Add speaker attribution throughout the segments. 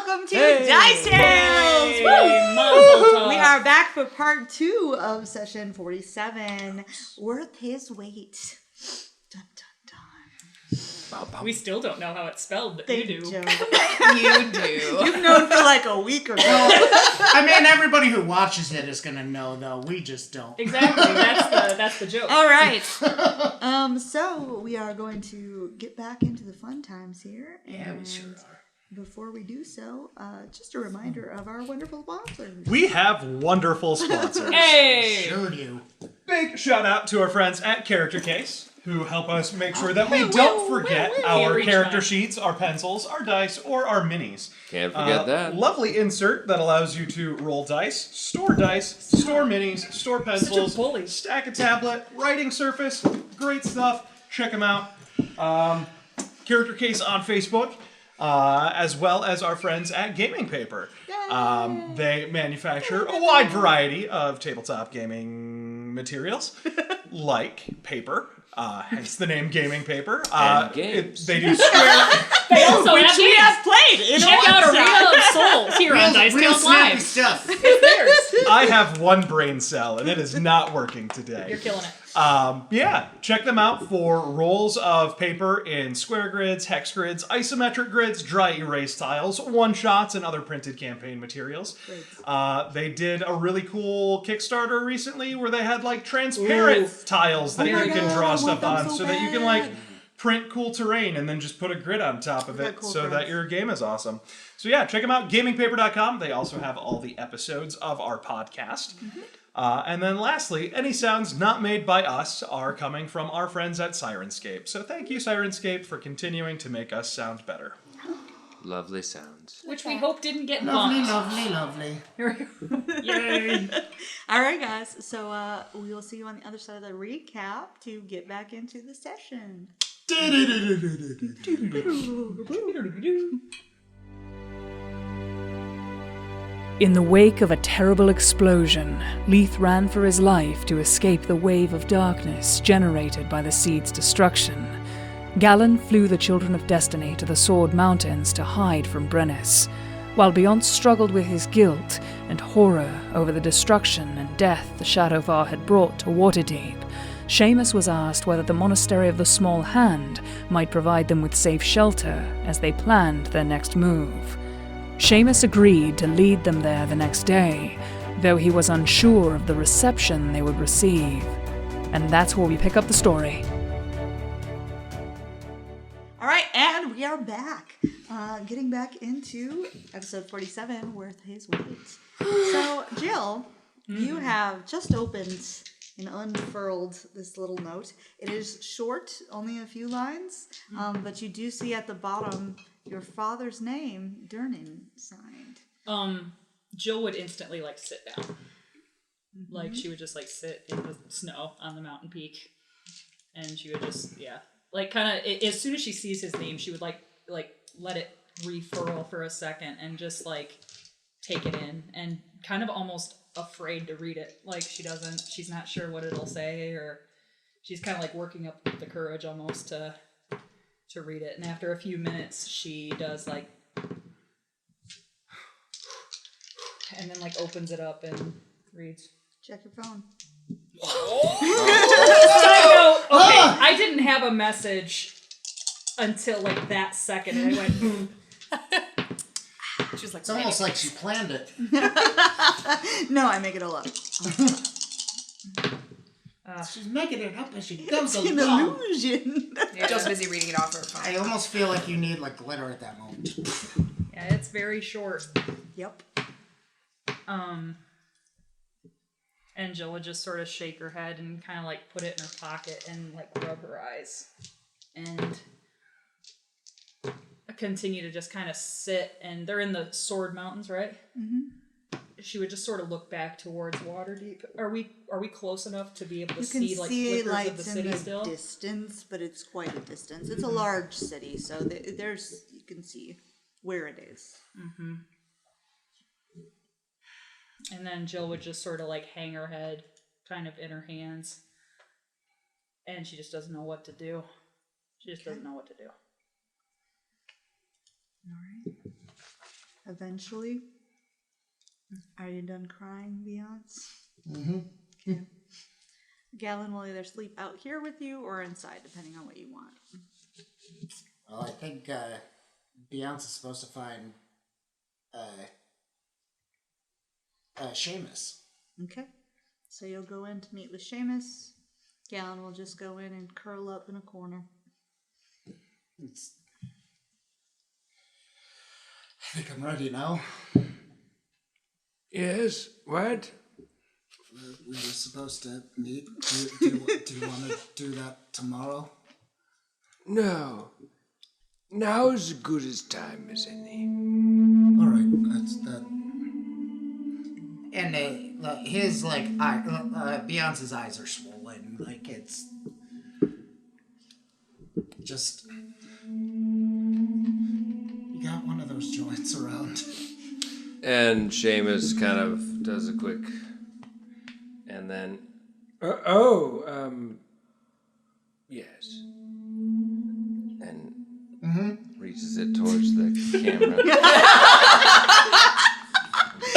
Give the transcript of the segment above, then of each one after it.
Speaker 1: welcome to Dice Tales! Woo! We are back for part 2 of session 47. Worth his weight. Dun, dun, dun.
Speaker 2: We still don't know how it's spelled, but you do.
Speaker 1: You do. You've known for like a week or so.
Speaker 3: I mean, everybody who watches it is gonna know, though. We just don't.
Speaker 2: Exactly. That's the joke.
Speaker 1: All right. So we are going to get back into the fun times here.
Speaker 3: Yeah, we sure are.
Speaker 1: Before we do so, just a reminder of our wonderful sponsors.
Speaker 4: We have wonderful sponsors.
Speaker 2: Hey!
Speaker 3: Sure do.
Speaker 4: Big shout out to our friends at Character Case, who help us make sure that we don't forget our character sheets, our pencils, our dice, or our minis.
Speaker 5: Can't forget that.
Speaker 4: Lovely insert that allows you to roll dice, store minis, store pencils,
Speaker 2: Such a bully.
Speaker 4: stack a tablet, writing surface. Great stuff. Check them out. Character Case on Facebook. As well as our friends at Gaming Paper. They manufacture a wide variety of tabletop gaming materials, like paper, hence the name Gaming Paper.
Speaker 5: And games.
Speaker 4: They do square...
Speaker 2: They also
Speaker 1: Which
Speaker 2: have
Speaker 1: we
Speaker 2: games.
Speaker 1: have played.
Speaker 2: Check out Arena of Souls here on Dice
Speaker 3: Real
Speaker 2: Tales
Speaker 3: snappy
Speaker 2: Live.
Speaker 3: stuff.
Speaker 2: It's theirs.
Speaker 4: I have one brain cell, and it is not working today.
Speaker 2: You're killing it.
Speaker 4: Yeah, check them out for rolls of paper in square grids, hex grids, isometric grids, dry erase tiles, one-shots, and other printed campaign materials. They did a really cool Kickstarter recently where they had like transparent tiles that you can draw stuff on so that you can like print cool terrain and then just put a grid on top of it so that your game is awesome. So yeah, check them out, gamingpaper.com. They also have all the episodes of our podcast. And then lastly, any sounds not made by us are coming from our friends at Sirenscape. So thank you, Sirenscape, for continuing to make us sound better.
Speaker 5: Lovely sounds.
Speaker 2: Which we hope didn't get
Speaker 3: Lovely,
Speaker 2: bumped.
Speaker 3: lovely.
Speaker 2: Here we go. Yay.
Speaker 1: All right, guys. So we will see you on the other side of the recap to get back into the session.
Speaker 6: In the wake of a terrible explosion, Leith ran for his life to escape the wave of darkness generated by the seed's destruction. Galen flew the Children of Destiny to the Sword Mountains to hide from Brennus, while Beyond struggled with his guilt and horror over the destruction and death the Shadowfar had brought to Waterdeep. Seamus was asked whether the Monastery of the Small Hand might provide them with safe shelter as they planned their next move. Seamus agreed to lead them there the next day, though he was unsure of the reception they would receive. And that's where we pick up the story.
Speaker 1: All right, and we are back. Getting back into episode 47, Worth His Weight. So, Jill, you have just opened and unfurled this little note. It is short, only a few lines, but you do see at the bottom your father's name, Durnan, signed.
Speaker 2: Jill would instantly like sit down. Like she would just like sit in the snow on the mountain peak, and she would just like kind of as soon as she sees his name, she would like let it refurl for a second and just like take it in and kind of almost afraid to read it. Like she's not sure what it'll say, or she's kind of like working up the courage almost to read it. And after a few minutes, she does like, and then like opens it up and reads.
Speaker 1: Check your phone.
Speaker 2: Side note, okay, I didn't have a message until like that second, and I went,
Speaker 7: She was like,
Speaker 3: It's almost like she planned it.
Speaker 1: No, I make it all up.
Speaker 3: She's making it up as she goes
Speaker 1: It's an
Speaker 3: along.
Speaker 1: illusion.
Speaker 7: Jill's busy reading it off her phone.
Speaker 3: I almost feel like you need like glitter at that moment.
Speaker 2: yeah, it's very short.
Speaker 1: Yep.
Speaker 2: And Jill would just sort of shake her head and kind of like put it in her pocket and like rub her eyes and continue to just kind of sit. And they're in the Sword Mountains, right? Mm-hmm. She would just sort of look back towards Waterdeep. Are we close enough to be able to see like flickers
Speaker 1: lights
Speaker 2: of the
Speaker 1: in
Speaker 2: city
Speaker 1: the
Speaker 2: still?
Speaker 1: distance, but it's quite a distance. It's a large city, so there's you can see where it is.
Speaker 2: Mm-hmm. And then Jill would just sort of like hang her head kind of in her hands. And she just doesn't know what to do. She just doesn't know what to do.
Speaker 1: All right. eventually. Are you done crying, Beyonce? Mm-hmm. Okay. Galen will either sleep out here with you or inside, depending on what you want.
Speaker 3: Well, I think Beyonce is supposed to find Seamus.
Speaker 1: Okay. So you'll go in to meet with Seamus. Galen will just go in and curl up in a corner.
Speaker 3: I think I'm ready now.
Speaker 5: Yes, what?
Speaker 3: We were supposed to meet. Do you want to do that tomorrow?
Speaker 5: No. Now is as good as time as any.
Speaker 3: All right, that's that. And his Beyonce's eyes are swollen. Like it's just you got one of those joints around.
Speaker 5: And Seamus kind of does a quick, and then, yes, and reaches it towards the camera.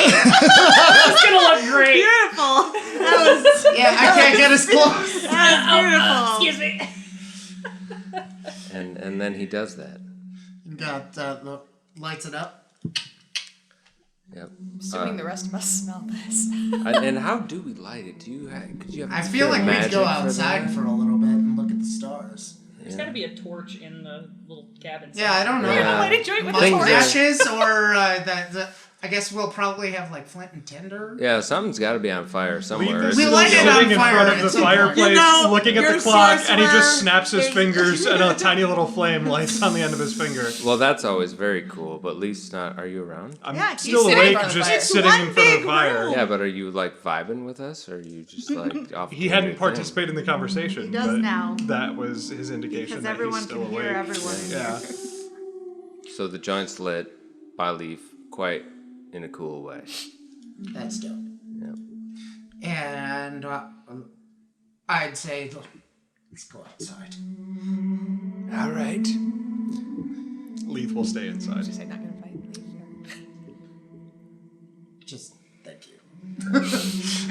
Speaker 2: It's gonna look great.
Speaker 1: Beautiful! That was
Speaker 3: Yeah, I can't get as close.
Speaker 1: beautiful.
Speaker 2: Excuse me.
Speaker 5: And then he does that.
Speaker 3: Got lights it up.
Speaker 5: Yep.
Speaker 7: Assuming the rest of us smell this.
Speaker 5: And how do we light it? Could you have?
Speaker 3: I feel like we could go
Speaker 5: magic
Speaker 3: outside for a little bit and look at the stars.
Speaker 2: There's gotta be a torch in the little cabin.
Speaker 3: Yeah, I don't know.
Speaker 5: Yeah.
Speaker 7: Light a joint with
Speaker 5: Things
Speaker 7: a
Speaker 5: are-
Speaker 7: torch.
Speaker 3: Ashes or I guess we'll probably have like flint and tinder.
Speaker 5: Yeah, something's got to be on fire somewhere.
Speaker 4: Leaf is
Speaker 3: We
Speaker 4: still
Speaker 3: light it on
Speaker 4: sitting in
Speaker 3: fire
Speaker 4: front
Speaker 3: at
Speaker 4: of the
Speaker 3: some point.
Speaker 4: fireplace,
Speaker 1: You know,
Speaker 4: looking at
Speaker 1: you're
Speaker 4: the
Speaker 1: a
Speaker 4: clock, and he just
Speaker 1: sorcerer.
Speaker 4: snaps his fingers, and a tiny little flame lights on the end of his finger.
Speaker 5: Well, that's always very cool, but Leaf's not. Are you around?
Speaker 4: I'm
Speaker 1: Yeah, he's
Speaker 4: still
Speaker 7: sitting in
Speaker 4: awake,
Speaker 7: front of the
Speaker 4: just
Speaker 7: fire.
Speaker 1: It's
Speaker 4: sitting
Speaker 1: one
Speaker 4: in front of
Speaker 1: big
Speaker 4: the fire.
Speaker 1: room.
Speaker 5: Yeah, but are you like vibing with us, or are you just like off?
Speaker 4: He
Speaker 5: doing
Speaker 4: hadn't
Speaker 5: your
Speaker 4: participated in the conversation.
Speaker 1: He does
Speaker 4: but
Speaker 1: now.
Speaker 4: That was his indication
Speaker 1: Because
Speaker 4: that
Speaker 1: everyone
Speaker 4: he's still
Speaker 1: can
Speaker 4: awake.
Speaker 1: hear everyone in
Speaker 4: Yeah.
Speaker 1: here.
Speaker 5: thing? So the joint's lit by Leaf, quite in a cool way.
Speaker 3: That's dope.
Speaker 5: Yep.
Speaker 3: And I'd say let's go outside.
Speaker 5: All right.
Speaker 4: Leaf will stay inside.
Speaker 7: Just say not gonna fight. Leave.
Speaker 3: Just thank you.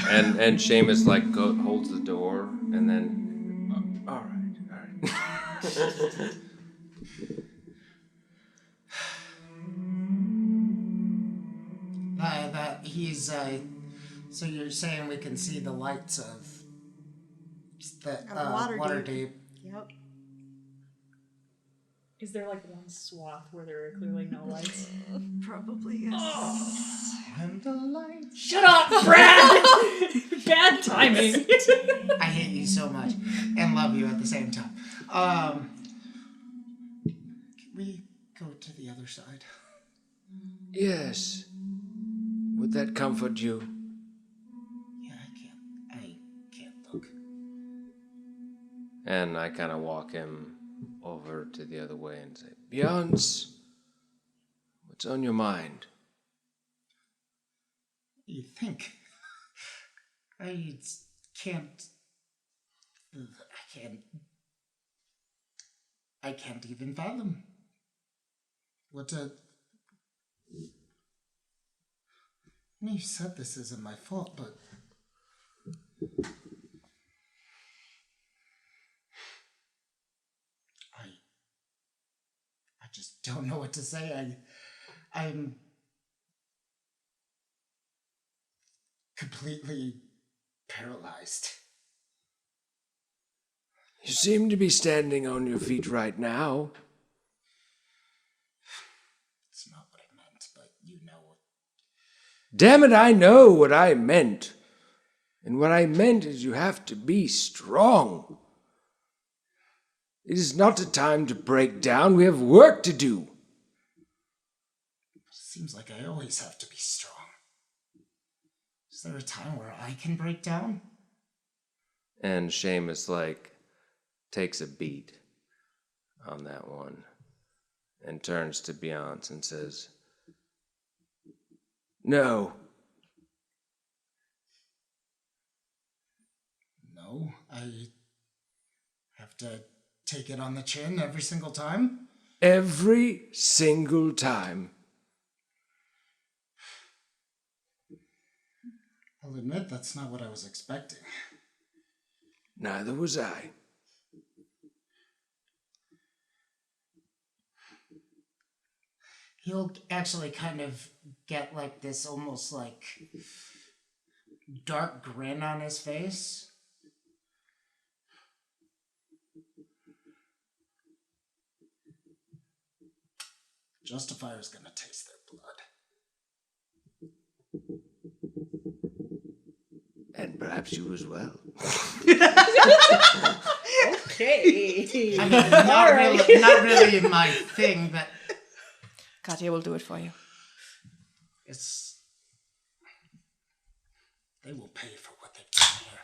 Speaker 5: And Seamus like holds the door, and then all right.
Speaker 3: That he's so you're saying we can see the lights of the
Speaker 1: Waterdeep.
Speaker 3: Waterdeep.
Speaker 1: Yep.
Speaker 2: Is there like one swath where there are clearly no lights?
Speaker 1: Probably, yes.
Speaker 3: And the lights.
Speaker 2: Shut up, Brad! Bad timing.
Speaker 3: I hate you so much and love you at the same time. Can we go to the other side?
Speaker 5: Yes. Would that comfort you?
Speaker 3: Yeah, I can't look.
Speaker 5: And I kind of walk him over to the other way and say, Beyonce, what's on your mind?
Speaker 3: You think? I can't. I can't even fathom. What a. You said this isn't my fault, but. I just don't know what to say. I'm completely paralyzed.
Speaker 5: You seem to be standing on your feet right now.
Speaker 3: It's not what I meant, but you know what.
Speaker 5: Damn it, I know what I meant. And what I meant is you have to be strong. It is not a time to break down. We have work to do.
Speaker 3: Seems like I always have to be strong. Is there a time where I can break down?
Speaker 5: And Seamus, like, takes a beat on that one and turns to Beyonce and says, No.
Speaker 3: No, I have to take it on the chin every single time.
Speaker 5: Every single time.
Speaker 3: I'll admit that's not what I was expecting.
Speaker 5: Neither was I.
Speaker 3: He'll actually kind of get like this almost like dark grin on his face. Justifier's gonna taste their blood.
Speaker 5: And perhaps you as well.
Speaker 2: Okay.
Speaker 3: I mean, not really my thing, but
Speaker 7: Katya will do it for you.
Speaker 3: it's... They will pay for what they've done here.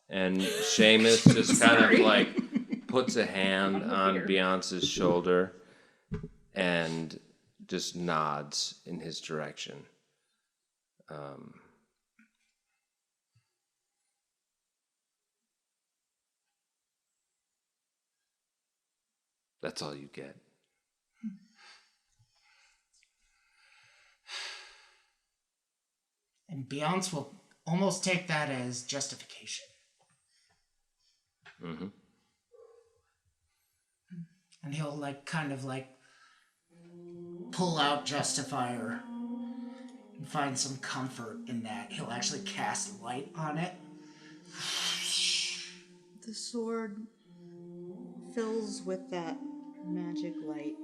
Speaker 5: And Seamus just kind of like puts a hand on Beyonce's shoulder and just nods in his direction. That's all you get.
Speaker 3: And Beyonce will almost take that as justification.
Speaker 5: Mm-hmm.
Speaker 3: And he'll like kind of like pull out Justifier and find some comfort in that. He'll actually cast light on it.
Speaker 1: The sword fills with that magic light.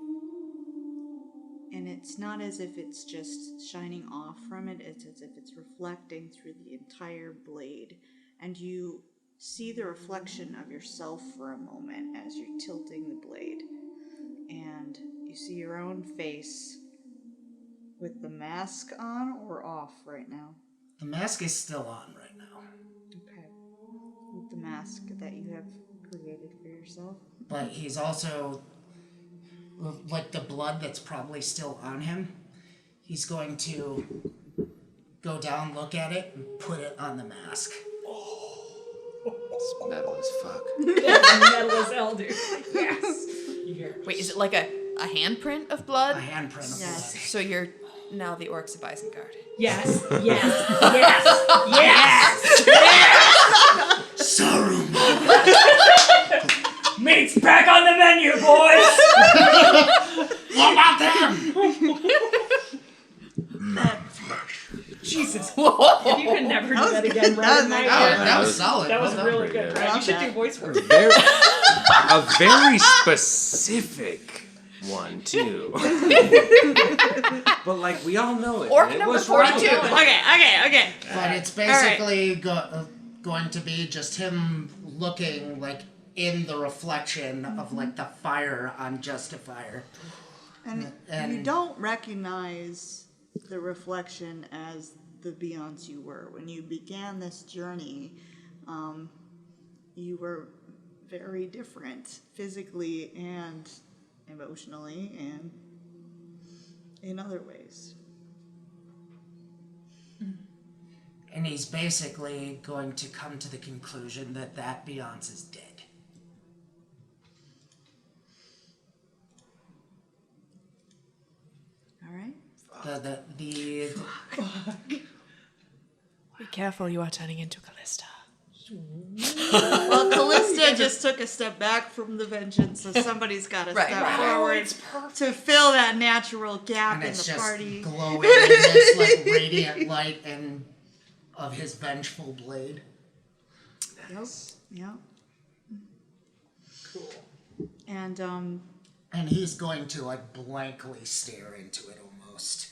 Speaker 1: And it's not as if it's just shining off from it, it's as if it's reflecting through the entire blade. And you see the reflection of yourself for a moment as you're tilting the blade. And you see your own face with the mask on or off right now.
Speaker 3: The mask is still on right now.
Speaker 1: Okay. With the mask that you have created for yourself.
Speaker 3: But he's also, like the blood that's probably still on him, he's going to go down, look at it, and put it on the mask.
Speaker 5: It's metal as fuck.
Speaker 2: Metal as hell, dude. Yes.
Speaker 7: Wait, is it like a handprint of blood?
Speaker 3: A handprint of
Speaker 1: Yes.
Speaker 3: blood.
Speaker 7: So you're now the Orcs of Isengard.
Speaker 2: Yes. Yes. Yes. Yes.
Speaker 3: Saruman!
Speaker 2: Meat's back on the menu, boys.
Speaker 3: What about them?
Speaker 2: Jesus. If you could never do that again, right?
Speaker 3: That was solid.
Speaker 2: That was
Speaker 3: Well done.
Speaker 2: really
Speaker 5: Pretty
Speaker 2: good,
Speaker 5: good.
Speaker 2: right? You should do voice work.
Speaker 5: A very specific one too. But like we all know it.
Speaker 7: Orc
Speaker 5: and it
Speaker 7: number
Speaker 5: was
Speaker 7: 42.
Speaker 5: right.
Speaker 1: Okay.
Speaker 3: But it's basically going to be just him looking like in the reflection of like the fire on Justifier.
Speaker 1: And you don't recognize the reflection as the Beyonce you were. When you began this journey, you were very different physically and emotionally and in other ways.
Speaker 3: And he's basically going to come to the conclusion that Beyonce is dead.
Speaker 1: All right?
Speaker 7: Be careful, you are turning into Callista.
Speaker 1: Well, Callista just took a step back from the vengeance, so somebody's got to step forward to fill that natural gap
Speaker 3: And
Speaker 1: in
Speaker 3: it's
Speaker 1: the
Speaker 3: just
Speaker 1: party.
Speaker 3: glowing in this like radiant light and of his vengeful blade.
Speaker 1: Yep.
Speaker 2: Cool.
Speaker 1: And
Speaker 3: And he's going to like blankly stare into it almost.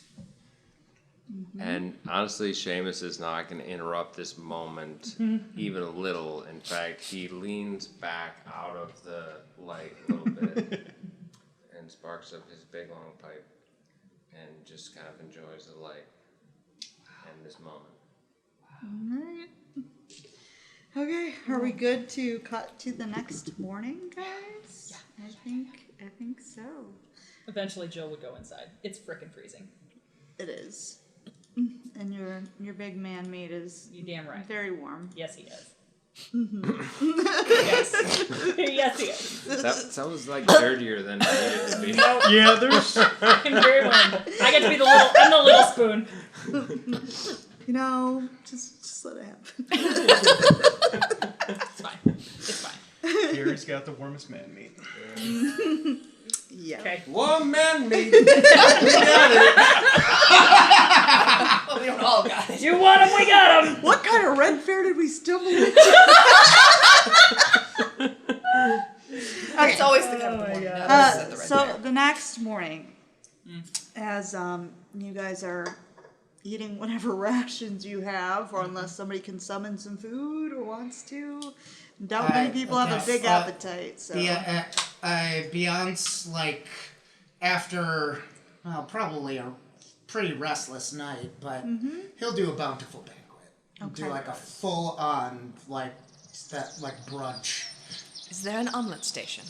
Speaker 5: And honestly, Seamus is not going to interrupt this moment even a little. In fact, he leans back out of the light a little bit and sparks up his big long pipe and just kind of enjoys the light and this moment.
Speaker 1: Alright. Okay, are we good to cut to the next morning, guys? Yeah. I think so.
Speaker 2: Eventually, Jill would go inside. It's frickin' freezing.
Speaker 1: It is. And your big man mate is
Speaker 2: You damn right.
Speaker 1: very warm.
Speaker 2: Yes, he is. Yes. Yes, he is.
Speaker 5: That was like dirtier than it needed to be.
Speaker 4: Yeah, there's
Speaker 2: I'm very warm. I get to be I'm the little spoon.
Speaker 1: You know, just let it happen.
Speaker 2: It's fine. It's fine.
Speaker 4: Gary's got the warmest man meat.
Speaker 1: Yeah.
Speaker 2: Okay.
Speaker 5: One man meat.
Speaker 7: We all got it.
Speaker 2: You want him? We got him.
Speaker 1: What kind of red fair did we stumble into?
Speaker 7: It's always the kind of one.
Speaker 1: So the next morning, as you guys are eating whatever rations you have, or unless somebody can summon some food or wants to, doubt many people have a big appetite. So
Speaker 3: Yeah, Beyond's like after probably a pretty restless night, but he'll do a bountiful banquet. He'll do like a full on like brunch.
Speaker 7: Is there an omelet station?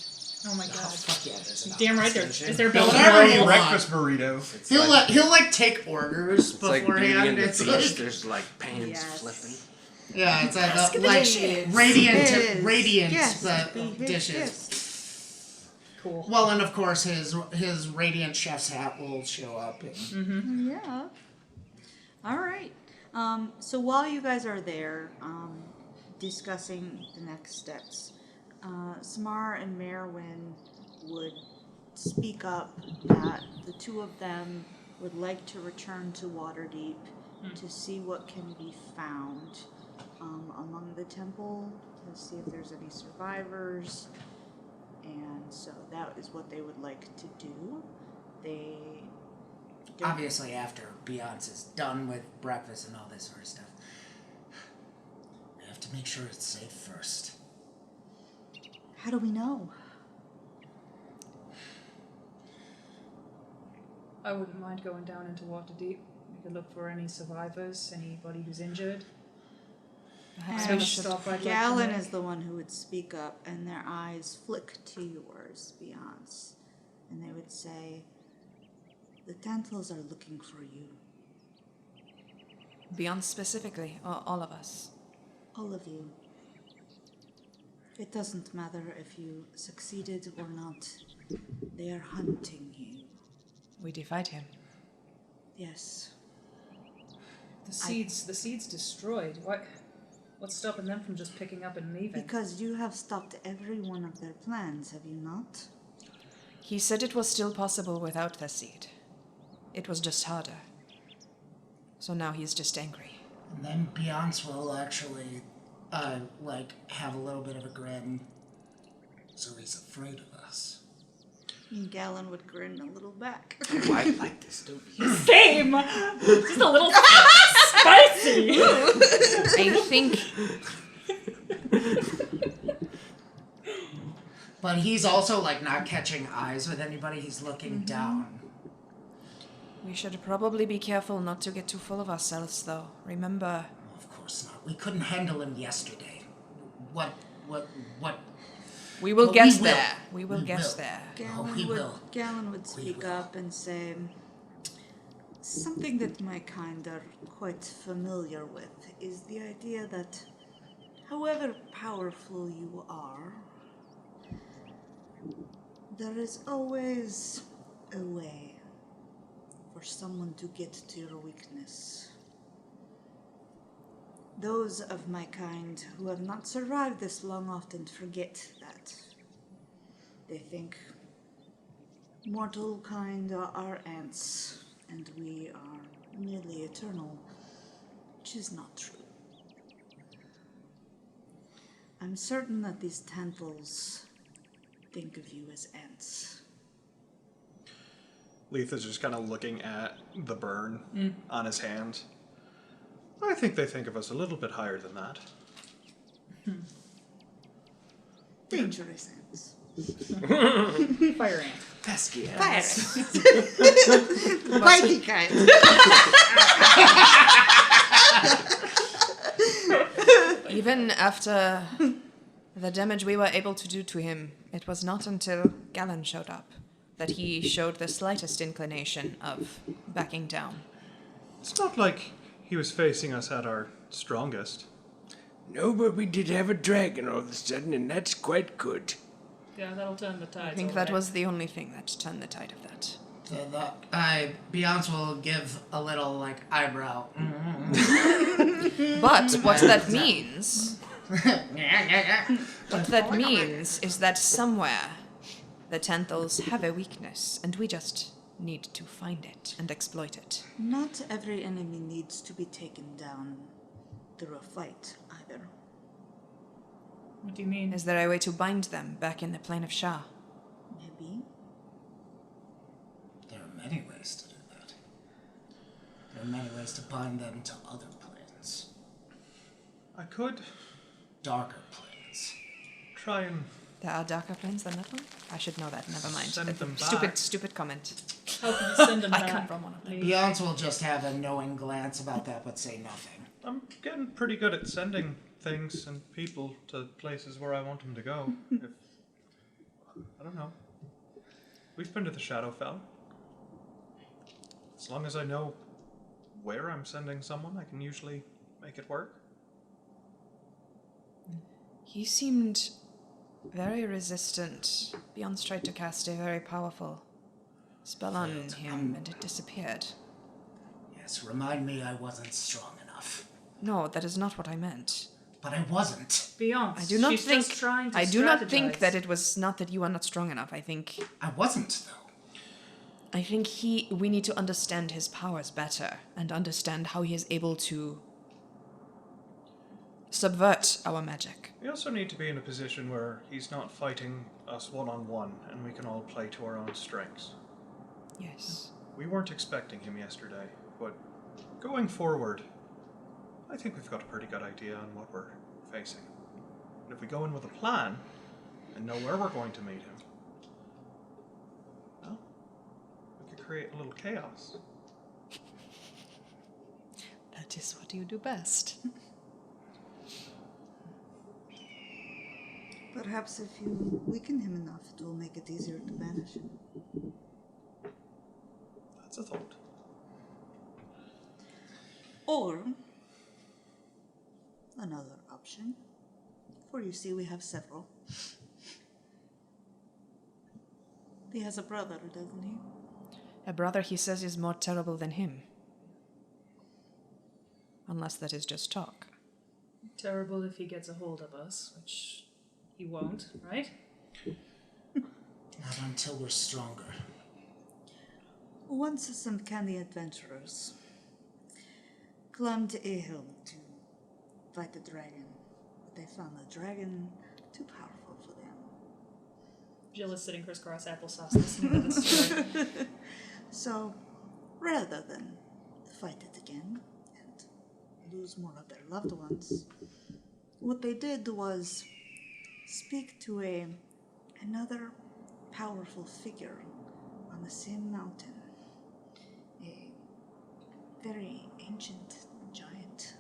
Speaker 2: Oh my god.
Speaker 3: Fuck yeah, there's an
Speaker 2: Damn right there.
Speaker 3: station.
Speaker 2: Is there a
Speaker 3: Whatever
Speaker 2: building?
Speaker 3: you want.
Speaker 4: Breakfast burrito.
Speaker 3: He'll like take orders
Speaker 5: It's like Beauty
Speaker 3: beforehand.
Speaker 5: and the
Speaker 3: It's
Speaker 5: Beast.
Speaker 3: like,
Speaker 5: There's like pans
Speaker 1: Yes.
Speaker 5: flipping.
Speaker 3: yeah, it's like
Speaker 7: delicious.
Speaker 3: radiant
Speaker 1: Yes, be his
Speaker 3: dishes.
Speaker 1: gifts.
Speaker 2: Cool.
Speaker 3: Well, and of course his radiant chef's hat will show up. And,
Speaker 1: Yeah. All right. So while you guys are there, discussing the next steps, Samar and Merwin would speak up that the two of them would like to return to Waterdeep to see what can be found among the temple, to see if there's any survivors. And so that is what they would like to do. They don't-
Speaker 3: obviously, after Beyonce is done with breakfast and all this sort of stuff, we have to make sure it's safe first.
Speaker 1: How do we know?
Speaker 2: I wouldn't mind going down into Waterdeep. We could look for any survivors, anybody who's injured.
Speaker 7: Perhaps
Speaker 1: And
Speaker 7: we should.
Speaker 2: Stop I'd like to
Speaker 1: Galen
Speaker 2: make.
Speaker 1: is the one who would speak up, and their eyes flick to yours, Beyonce, and they would say, "The Tantals are looking for you,
Speaker 7: Beyond specifically, or all of us.
Speaker 1: all of you. It doesn't matter if you succeeded or not. They are hunting you.
Speaker 7: We defied him.
Speaker 1: Yes,
Speaker 2: The seeds destroyed. What's stopping them from just picking up and leaving?
Speaker 1: because you have stopped every one of their plans, have you not?
Speaker 7: He said it was still possible without the seed. It was just harder. So now he's just angry.
Speaker 3: And then Beyonce will actually, have a little bit of a grin. So he's afraid of us.
Speaker 1: And Galen would grin a little back.
Speaker 5: I like this, don't you?
Speaker 2: Same! Just a little spicy!
Speaker 7: I think
Speaker 3: But he's also, not catching eyes with anybody. He's looking down.
Speaker 7: we should probably be careful not to get too full of ourselves, though. Remember,
Speaker 3: Of course not. We couldn't handle him yesterday. What?
Speaker 7: we will
Speaker 3: But
Speaker 7: get
Speaker 3: we will.
Speaker 7: there. We will
Speaker 3: We
Speaker 7: get
Speaker 3: will.
Speaker 7: there.
Speaker 1: Galen would speak up and say, something that my kind are quite familiar with is the idea that however powerful you are, there is always a way for someone to get to your weakness. Those of my kind who have not survived this long often forget that. They think mortal kind are ants, and we are merely eternal, which is not true. I'm certain that these Tantals think of you as ants.
Speaker 4: Leith is just kind of looking at the burn on his hand. I think they think of us a little bit higher than that.
Speaker 1: Dangerous ants.
Speaker 2: Fire ant.
Speaker 5: Pesky
Speaker 1: Fire
Speaker 5: ass.
Speaker 1: ants. Bitey kind.
Speaker 7: Even after the damage we were able to do to him, it was not until Galen showed up that he showed the slightest inclination of backing down.
Speaker 4: It's not like he was facing us at our strongest.
Speaker 5: No, but we did have a dragon all of a sudden, and that's quite good.
Speaker 2: Yeah, that'll turn the tide.
Speaker 7: I think that was the only thing that turned the tide of that.
Speaker 3: Beyonce will give a little, like, eyebrow.
Speaker 7: But what that means, is that somewhere the Tenthals have a weakness, and we just need to find it and exploit it.
Speaker 1: Not every enemy needs to be taken down through a fight, either.
Speaker 2: What do you mean?
Speaker 7: Is there a way to bind them back in the plane of Shah?
Speaker 1: Maybe.
Speaker 3: There are many ways to do that. There are many ways to bind them to other planes.
Speaker 4: I could
Speaker 3: Darker planes.
Speaker 4: try and
Speaker 7: There are darker planes than that one? I should know that, never mind.
Speaker 4: Send them
Speaker 7: Stupid,
Speaker 4: back.
Speaker 7: stupid comment.
Speaker 2: How can you send them
Speaker 7: I
Speaker 2: back?
Speaker 7: come from one of them.
Speaker 3: Beyonce will just have a knowing glance about that, but say nothing.
Speaker 4: I'm getting pretty good at sending things and people to places where I want them to go. I don't know. We've been to the Shadowfell. As long as I know where I'm sending someone, I can usually make it work.
Speaker 7: He seemed very resistant. Beyonce tried to cast a very powerful spell on him, and it disappeared.
Speaker 3: Yes, remind me I wasn't strong enough.
Speaker 7: No, that is not what I meant.
Speaker 3: But I wasn't.
Speaker 2: Beyond.
Speaker 7: I do not
Speaker 2: She's
Speaker 7: think.
Speaker 2: just trying to
Speaker 7: I do not think
Speaker 2: strategize.
Speaker 7: that it was not that you are not strong enough. I think
Speaker 3: I wasn't, though.
Speaker 7: we need to understand his powers better and understand how he is able to subvert our magic.
Speaker 4: We also need to be in a position where he's not fighting us one-on-one and we can all play to our own strengths.
Speaker 7: Yes.
Speaker 4: We weren't expecting him yesterday, but going forward, I think we've got a pretty good idea on what we're facing. And if we go in with a plan and know where we're going to meet him, well, we could create a little chaos.
Speaker 7: That is what you do best.
Speaker 1: Perhaps if you weaken him enough, it will make it easier to banish him.
Speaker 4: That's a thought.
Speaker 1: Or another option, for you see we have several. He has a brother, doesn't he?
Speaker 7: A brother he says is more terrible than him. Unless that is just talk.
Speaker 2: Terrible if he gets a hold of us, which he won't, right?
Speaker 3: Not until we're stronger.
Speaker 1: Once some candy adventurers climbed a hill to fight the dragon, but they found the dragon too powerful for them.
Speaker 2: Jill is sitting crisscross applesauce listening to this story.
Speaker 1: So, rather than fight it again and lose more of their loved ones, what they did was speak to another powerful figure on the same mountain, a very ancient giant.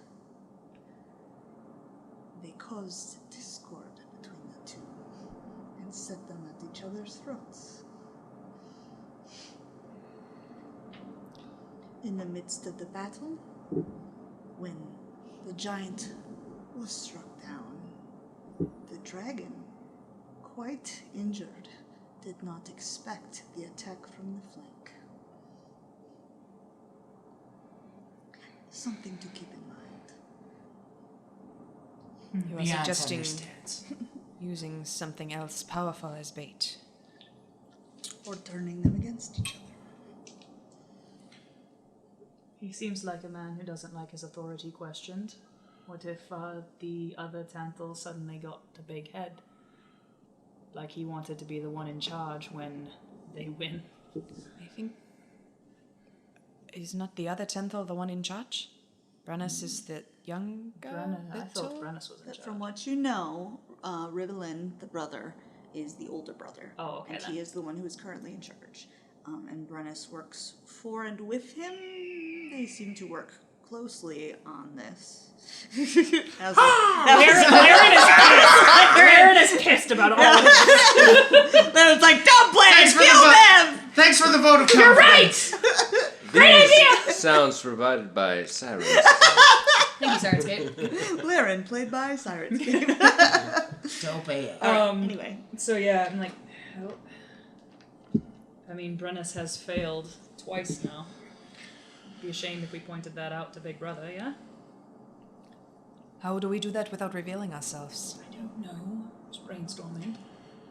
Speaker 1: They caused discord between the two and set them at each other's throats. In the midst of the battle, when the giant was struck down, the dragon, quite injured, did not expect the attack from the flank. Something to keep in mind.
Speaker 7: You are
Speaker 3: Beyonce
Speaker 7: suggesting
Speaker 3: understands.
Speaker 7: using something else powerful as bait.
Speaker 1: Or turning them against each other.
Speaker 2: He seems like a man who doesn't like his authority questioned. What if the other Tanthal suddenly got a big head? Like he wanted to be the one in charge when they win.
Speaker 7: I think. Is not the other Tenthal the one in charge? Brennus is the younger.
Speaker 2: I thought
Speaker 7: little?
Speaker 2: Brennus was in
Speaker 1: But
Speaker 2: charge.
Speaker 1: from what you know, Rivellin, the brother, is the older brother.
Speaker 2: Oh, okay,
Speaker 1: And
Speaker 2: then.
Speaker 1: he is the one who is currently in charge. And Brennus works for and with him. They seem to work closely on this.
Speaker 2: Aaron is pissed about all of this.
Speaker 1: It's like, don't play it,
Speaker 3: Thanks for the
Speaker 1: kill
Speaker 3: vote.
Speaker 1: them!
Speaker 3: Thanks for the vote of confidence.
Speaker 5: These sounds provided by Cyrus.
Speaker 2: Thank you, Sirenscape.
Speaker 1: Lyran, played by Sirenscape.
Speaker 3: Dope AF.
Speaker 1: Anyway.
Speaker 2: So yeah, I'm like, I mean, Brennus has failed twice now. Be ashamed if we pointed that out to Big Brother, yeah?
Speaker 7: How do we do that without revealing ourselves?
Speaker 2: I don't know. Just brainstorming.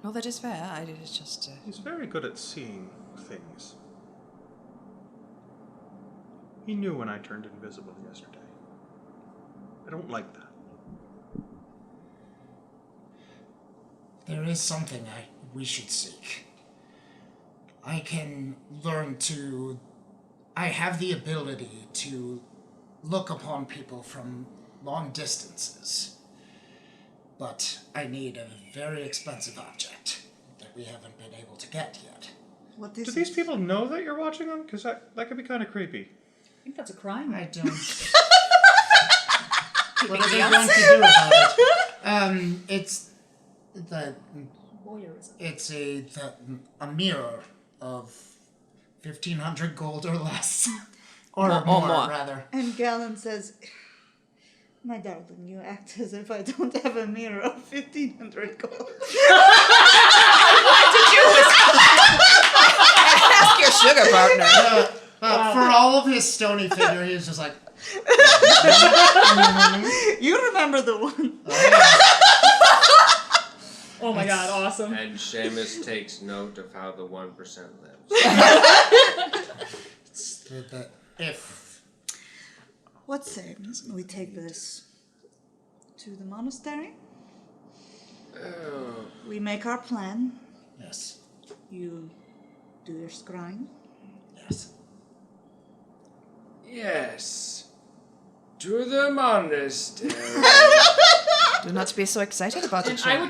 Speaker 7: No, that is fair. It's just.
Speaker 4: He's very good at seeing things. He knew when I turned invisible yesterday. I don't like that.
Speaker 3: There is something we should seek. I can learn to... I have the ability to look upon people from long distances. But I need a very expensive object that we haven't been able to get yet.
Speaker 1: What is
Speaker 4: Do these people know that you're watching them? Because that could be kind of creepy.
Speaker 2: I think that's a crime.
Speaker 3: I don't... What are they going to do about it? It's the...
Speaker 2: Voyeurism.
Speaker 3: It's a mirror of 1,500 gold or less. Or more, rather.
Speaker 1: And Galen says, my darling, you act as if I don't have a mirror of 1,500 gold.
Speaker 7: Did you ask your sugar partner?
Speaker 3: For all of his stony figure, he was just like...
Speaker 1: You remember the one.
Speaker 2: Oh my god, awesome.
Speaker 5: And Seamus takes note of how the 1% lives.
Speaker 3: If...
Speaker 1: What say we take this to the monastery?
Speaker 5: Oh,
Speaker 1: We make our plan.
Speaker 3: Yes.
Speaker 1: You do your scrying.
Speaker 3: Yes.
Speaker 5: yes. To the monastery.
Speaker 7: Do not be so excited about
Speaker 2: And
Speaker 7: it.
Speaker 2: I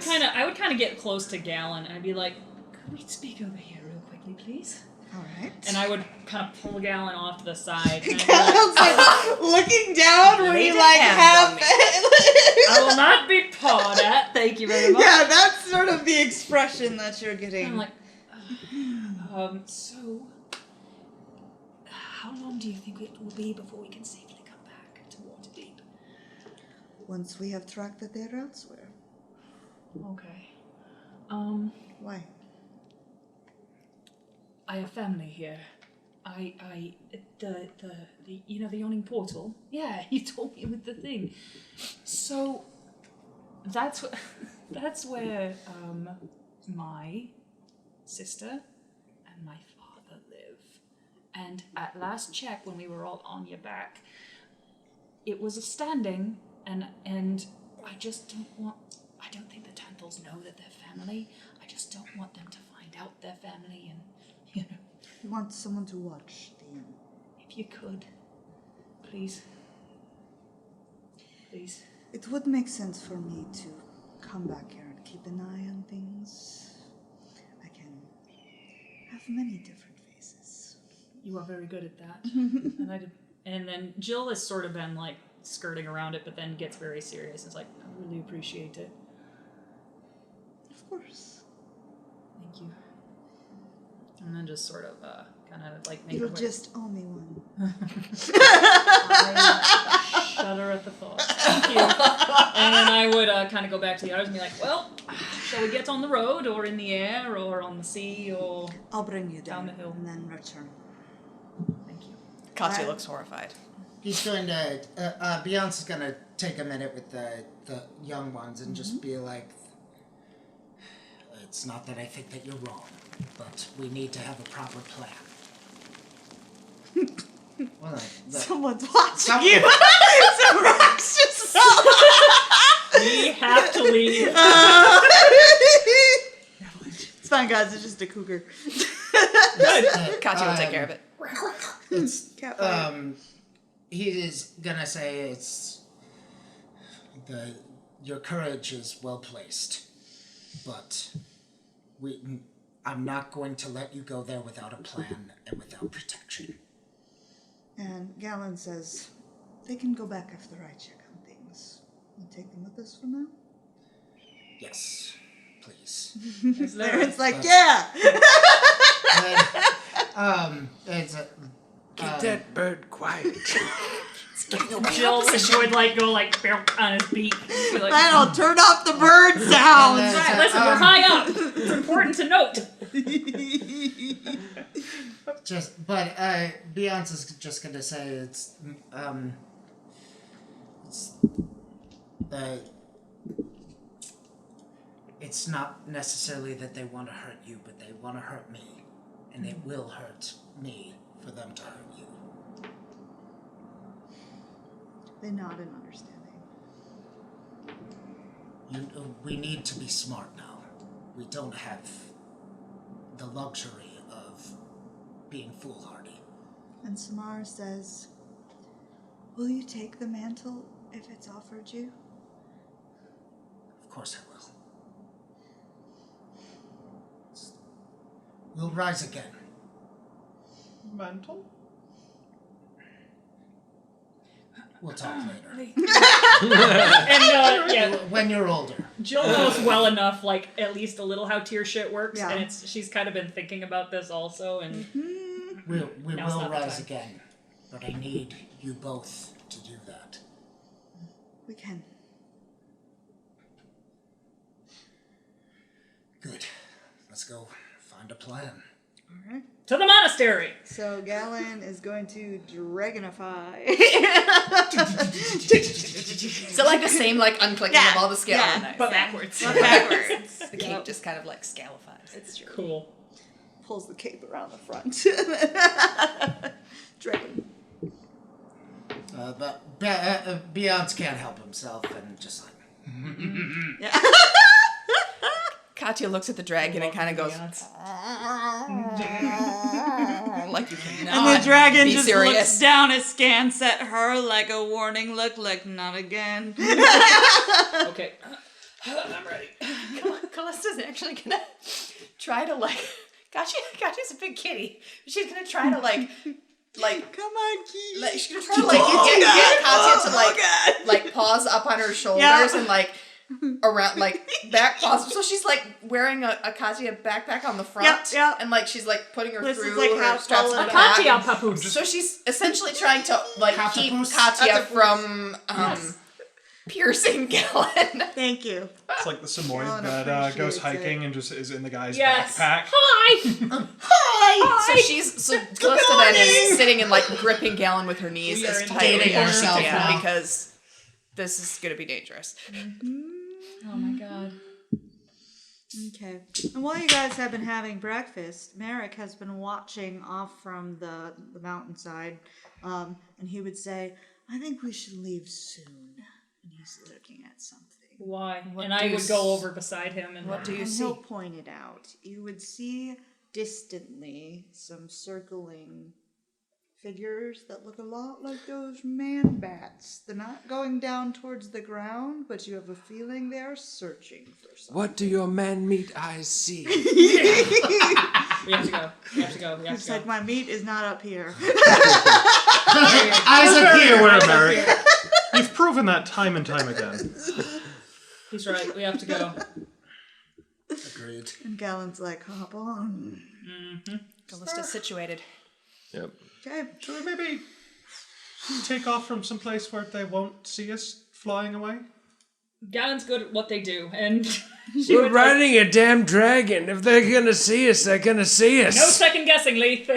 Speaker 2: would kind of get close to Galen and I'd be like, could we speak over here real quickly, please?
Speaker 1: All right.
Speaker 2: And I would kind of pull Galen off to the side. And I'd be like,
Speaker 1: Galen's like looking down where
Speaker 7: Lay
Speaker 1: you
Speaker 7: the
Speaker 1: like
Speaker 7: hand
Speaker 1: have
Speaker 7: on me.
Speaker 2: I will not be pawed at. Thank you very much.
Speaker 1: Yeah, that's sort of the expression that you're getting.
Speaker 2: I'm like, so, how long do you think it will be before we can safely come back to Waterdeep?
Speaker 1: Once we have tracked that they're elsewhere.
Speaker 2: Okay.
Speaker 1: Why?
Speaker 2: I have family here. The the yawning portal. Yeah, you told me with the thing. So, that's where my sister and my father live. And at last check, when we were all on your back, it was a standing, and I just I don't think the Tanthals know that they're family. I just don't want them to find out they're family, and you know.
Speaker 1: You want someone to watch the inn.
Speaker 2: If you could, please. Please.
Speaker 1: It would make sense for me to come back here and keep an eye on things. I can have many different faces.
Speaker 2: You are very good at that. And then Jill has sort of been like skirting around it, but then gets very serious. It's like, I really appreciate it.
Speaker 1: Of course.
Speaker 2: Thank you. And then just sort of kind of like make
Speaker 1: You'll
Speaker 2: her way.
Speaker 1: just owe me one.
Speaker 2: I shudder at the thought. Thank you. And then I would kind of go back to the others and be like, well, shall we get on the road or in the air or on the sea or...
Speaker 1: I'll bring you
Speaker 2: Down
Speaker 1: down
Speaker 2: the hill.
Speaker 1: and then return.
Speaker 2: Thank you.
Speaker 7: Katya looks horrified.
Speaker 3: He's going to... Beyonce's going to take a minute with the young ones and just be like... It's not that I think that you're wrong, but we need to have a proper plan. Well,
Speaker 1: Someone's watching
Speaker 3: Some-
Speaker 1: you. Some rocks just fell.
Speaker 2: We have to leave.
Speaker 1: It's fine, guys. It's just a cougar.
Speaker 7: Katya will take care of it.
Speaker 3: It's
Speaker 1: Cat fight.
Speaker 3: he is gonna say it's your courage is well placed, but I'm not going to let you go there without a plan and without protection.
Speaker 1: And Galen says, they can go back after I check on things. You take them with us for now?
Speaker 3: Yes, please.
Speaker 2: Is there
Speaker 1: It's like, yeah!
Speaker 3: It's a,
Speaker 5: Get that bird quiet.
Speaker 2: Jill would like go like on his beak. Be like,
Speaker 1: I'll turn off the bird sounds!
Speaker 3: And then-
Speaker 2: right, listen, we're high up. It's important to note.
Speaker 3: But Beyonce is just gonna say it's not necessarily that they want to hurt you, but they want to hurt me, and it will hurt me for them to hurt you.
Speaker 1: They nod in understanding.
Speaker 3: We need to be smart now. We don't have the luxury of being foolhardy.
Speaker 1: And Samar says, will you take the mantle if it's offered you?
Speaker 3: Of course I will. We'll rise again.
Speaker 4: Mantle?
Speaker 3: We'll talk later.
Speaker 2: And yeah,
Speaker 3: When you're older.
Speaker 2: Jill knows well enough, like at least a little how tier shit works,
Speaker 1: Yeah.
Speaker 2: and she's kind of been thinking about this also, and
Speaker 3: We
Speaker 2: Now's
Speaker 3: will
Speaker 2: not the
Speaker 3: rise
Speaker 2: time.
Speaker 3: again, but I need you both to do that.
Speaker 1: We can.
Speaker 3: Good. Let's go find a plan.
Speaker 1: All right.
Speaker 2: to the monastery.
Speaker 1: So Galen is going to dragonify.
Speaker 7: So like the same like unclicking
Speaker 1: Yeah,
Speaker 7: of all the scales.
Speaker 1: yeah.
Speaker 7: Nice.
Speaker 2: But backwards.
Speaker 1: Backwards.
Speaker 7: The cape just kind of like scalifies.
Speaker 1: It's true.
Speaker 2: Cool.
Speaker 1: Pulls the cape around the front. Dragon.
Speaker 3: But Beyonce can't help himself and just like.
Speaker 1: Yeah.
Speaker 7: Katya looks at the dragon and kind of goes, like you cannot
Speaker 1: And the dragon
Speaker 7: be
Speaker 1: just
Speaker 7: serious.
Speaker 1: looks down, askance at her like a warning look, like not again.
Speaker 2: Okay. I'm ready.
Speaker 7: Callista's actually gonna try to like. Katya's a big kitty. She's gonna try to like.
Speaker 1: Come on, Key.
Speaker 7: Like, she's gonna try to like get Katya to like paws up on her shoulders
Speaker 1: Yeah.
Speaker 7: and like around like back paws. So she's like wearing a Katya backpack on the front,
Speaker 1: Yep.
Speaker 7: and like she's like putting her
Speaker 1: This is,
Speaker 7: through
Speaker 1: like,
Speaker 7: her
Speaker 1: half
Speaker 7: straps
Speaker 1: full
Speaker 7: on
Speaker 1: of
Speaker 7: the back.
Speaker 2: Katya papoose.
Speaker 7: So she's essentially trying to like keep
Speaker 3: Catapult?
Speaker 7: Katya from piercing Galen.
Speaker 1: Thank you.
Speaker 4: It's like the Samoyed
Speaker 1: Alan
Speaker 4: that goes
Speaker 1: appreciates
Speaker 4: hiking and just is in the guy's
Speaker 2: Yes.
Speaker 4: backpack.
Speaker 2: Hi.
Speaker 7: So Callista then is sitting and like gripping Galen with her knees
Speaker 2: We are
Speaker 7: as
Speaker 2: in
Speaker 7: tightly
Speaker 3: dating
Speaker 7: as she
Speaker 3: ourselves
Speaker 7: can
Speaker 3: now.
Speaker 7: because this is gonna be dangerous.
Speaker 2: Oh my god.
Speaker 1: Okay. And while you guys have been having breakfast, Merrick has been watching off from the mountainside, and he would say, I think we should leave soon. And he's looking at something.
Speaker 2: Why?
Speaker 7: What
Speaker 2: And
Speaker 7: do
Speaker 2: I
Speaker 7: you
Speaker 2: would go over beside him and
Speaker 7: What do you
Speaker 1: And
Speaker 7: see?
Speaker 1: he'll point it out. You would see distantly some circling figures that look a lot like those man bats. They're not going down towards the ground, but you have a feeling they're searching for something.
Speaker 5: What do your man-meat eyes see?
Speaker 2: we have to go. We have to go. We have
Speaker 1: It's
Speaker 2: to
Speaker 1: like
Speaker 2: go.
Speaker 1: my meat is not up here.
Speaker 3: Eyes up
Speaker 4: Be
Speaker 3: here!
Speaker 4: aware, Merrick. You've proven that time and time again.
Speaker 2: He's right. We have to go.
Speaker 3: Agreed.
Speaker 1: And Galen's like, hop on.
Speaker 7: Callista's situated.
Speaker 5: Yep.
Speaker 1: Okay.
Speaker 4: Should we maybe take off from some place where they won't see us flying away?
Speaker 2: Galen's good at what they do, and
Speaker 5: We're riding a damn dragon. If they're gonna see us, they're gonna see us.
Speaker 2: no second guessing, Leith.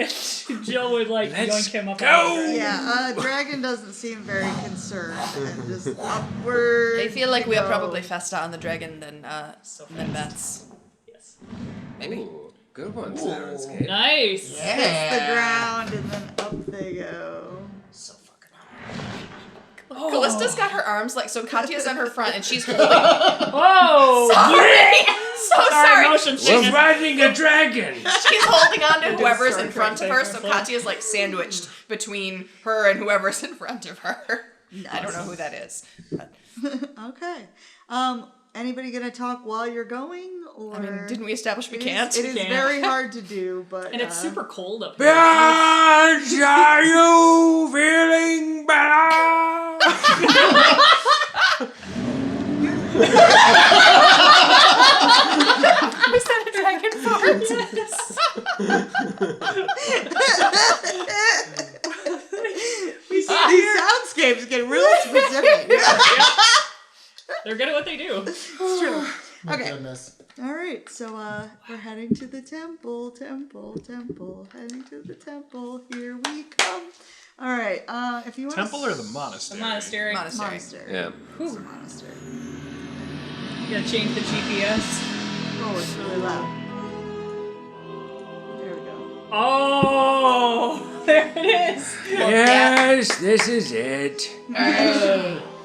Speaker 2: Jill would like
Speaker 5: Let's
Speaker 2: yoink him up.
Speaker 5: go!
Speaker 2: out of the
Speaker 1: Yeah, dragon doesn't seem very concerned and just upward.
Speaker 7: I feel like we are
Speaker 1: go.
Speaker 7: probably faster on the dragon than
Speaker 2: So
Speaker 7: than bats.
Speaker 2: Yes.
Speaker 7: Maybe.
Speaker 5: Ooh, good one, Sarah's kid.
Speaker 2: Nice.
Speaker 1: Hits the ground and then up they go.
Speaker 3: So fucking hard.
Speaker 7: Callista's got her arms like so. Katya's on her front and she's holding.
Speaker 2: Whoa!
Speaker 7: So sorry.
Speaker 2: Motion
Speaker 5: We're
Speaker 2: sickness.
Speaker 5: riding a dragon.
Speaker 7: She's holding on to whoever's
Speaker 2: sorry,
Speaker 7: in front of her, so
Speaker 2: careful.
Speaker 7: Katya's like sandwiched between her and whoever's in front of her. I don't know who that is. But,
Speaker 1: Okay. Anybody gonna talk while you're going, or
Speaker 7: I mean, didn't we establish we
Speaker 1: It is-
Speaker 7: can't?
Speaker 1: It is
Speaker 2: Can't.
Speaker 1: very hard to do, but
Speaker 2: And it's super cold up here.
Speaker 5: Bitch, are you feeling better?
Speaker 7: Is that a dragon fart?
Speaker 1: These soundscapes get really specific.
Speaker 2: They're good at what they do.
Speaker 1: It's true.
Speaker 3: My
Speaker 1: Okay.
Speaker 3: goodness.
Speaker 1: All right, so we're heading to the temple, heading to the temple. Here we come. All right, if you want
Speaker 4: Temple or the monastery?
Speaker 2: Monastery.
Speaker 1: monastery?
Speaker 5: Yeah.
Speaker 1: It's a monastery.
Speaker 2: You gotta change the GPS.
Speaker 1: Oh, it's really loud. There we go.
Speaker 2: Oh, there it is.
Speaker 5: Yes, this is it.